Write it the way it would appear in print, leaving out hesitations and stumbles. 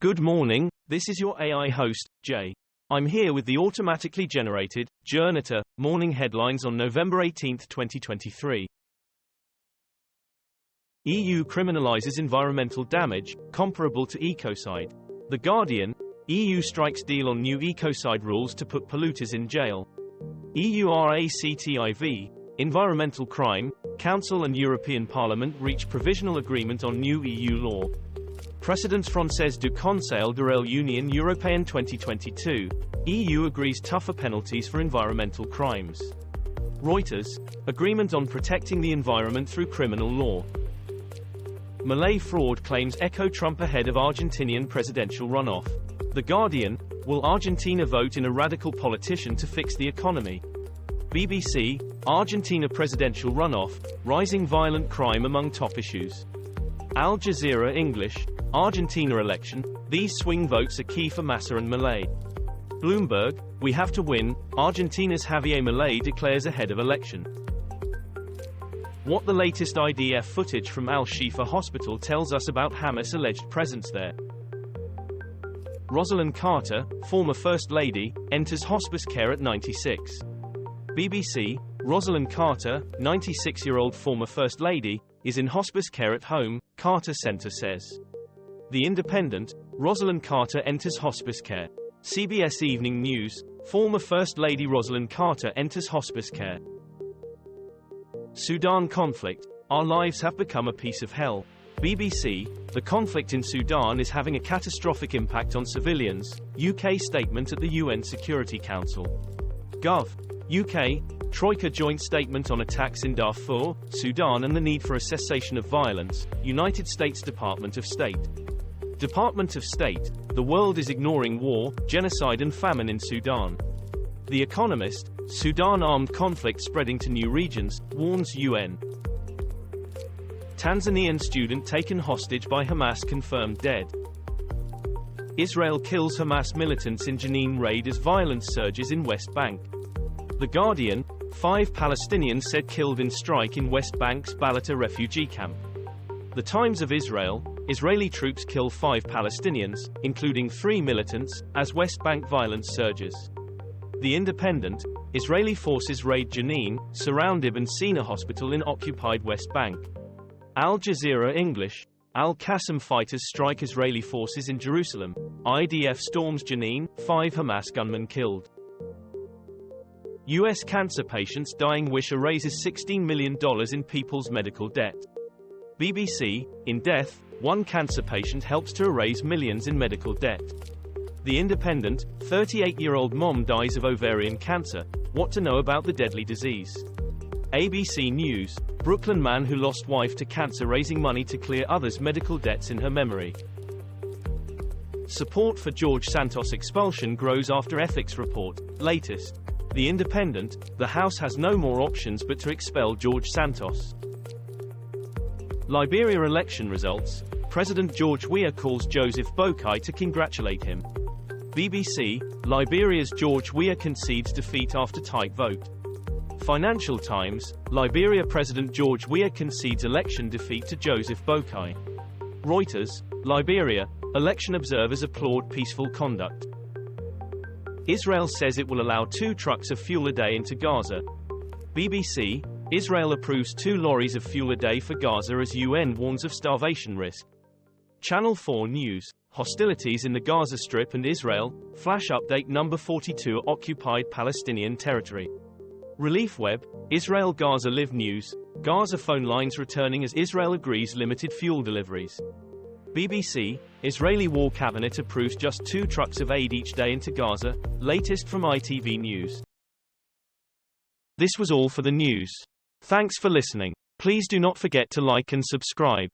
Good morning, this is your AI host, Jay. I'm here with the automatically generated, Journato, morning headlines on November 18, 2023. EU criminalizes environmental damage, comparable to ecocide. The Guardian, EU strikes deal on new ecocide rules to put polluters in jail. EURACTIV, environmental crime, Council and European Parliament reach provisional agreement on new EU law. Précédents français du Conseil de l'Union Européenne 2022. EU agrees tougher penalties for environmental crimes. Reuters, agreement on protecting the environment through criminal law. Malay fraud claims echo Trump ahead of Argentinian presidential runoff. The Guardian, will Argentina vote in a radical politician to fix the economy? BBC, Argentina presidential runoff, rising violent crime among top issues. Al Jazeera English, Argentina election, these swing votes are key for Massa and Malay. Bloomberg, we have to win, Argentina's Javier Milei declares ahead of election. What the latest IDF footage from Al-Shifa hospital tells us about Hamas' alleged presence there. Rosalynn Carter, former First Lady, enters hospice care at 96. BBC, Rosalynn Carter, 96-year-old former First Lady, is in hospice care at home, Carter Center says. The Independent, Rosalynn Carter enters hospice care. CBS Evening News, former First Lady Rosalynn Carter enters hospice care. Sudan conflict, our lives have become a piece of hell. BBC, the conflict in Sudan is having a catastrophic impact on civilians, UK statement at the UN Security Council. Gov. UK, Troika joint statement on attacks in Darfur, Sudan and the need for a cessation of violence, United States Department of State. Department of State, the world is ignoring war, genocide and famine in Sudan. The Economist, Sudan armed conflict spreading to new regions, warns UN. Tanzanian student taken hostage by Hamas confirmed dead. Israel kills Hamas militants in Jenin raid as violence surges in West Bank. The Guardian, 5 Palestinians said killed in strike in West Bank's Balata refugee camp. The Times of Israel, Israeli troops kill 5 Palestinians, including 3 militants, as West Bank violence surges. The Independent, Israeli forces raid Jenin, surround Ibn Sina hospital in occupied West Bank. Al Jazeera English, Al-Qassam fighters strike Israeli forces in Jerusalem. IDF storms Jenin, 5 Hamas gunmen killed. U.S. cancer patients dying wish raises $16 million in people's medical debt. BBC, in death, one cancer patient helps to erase millions in medical debt. The Independent, 38-year-old mom dies of ovarian cancer, what to know about the deadly disease. ABC News, Brooklyn man who lost wife to cancer raising money to clear others' medical debts in her memory. Support for George Santos expulsion grows after ethics report, latest. The Independent, the House has no more options but to expel George Santos. Liberia election results, President George Weah calls Joseph Boakai to congratulate him. BBC, Liberia's George Weah concedes defeat after tight vote. Financial Times, Liberia President George Weah concedes election defeat to Joseph Boakai. Reuters, Liberia, election observers applaud peaceful conduct. Israel says it will allow 2 trucks of fuel a day into Gaza. BBC, Israel approves 2 lorries of fuel a day for Gaza as UN warns of starvation risk. Channel 4 News, hostilities in the Gaza Strip and Israel, flash update number 42 occupied Palestinian territory. Relief Web, Israel Gaza Live News, Gaza phone lines returning as Israel agrees limited fuel deliveries. BBC, Israeli War Cabinet approves just 2 trucks of aid each day into Gaza, latest from ITV News. This was all for the news. Thanks for listening. Please do not forget to like and subscribe.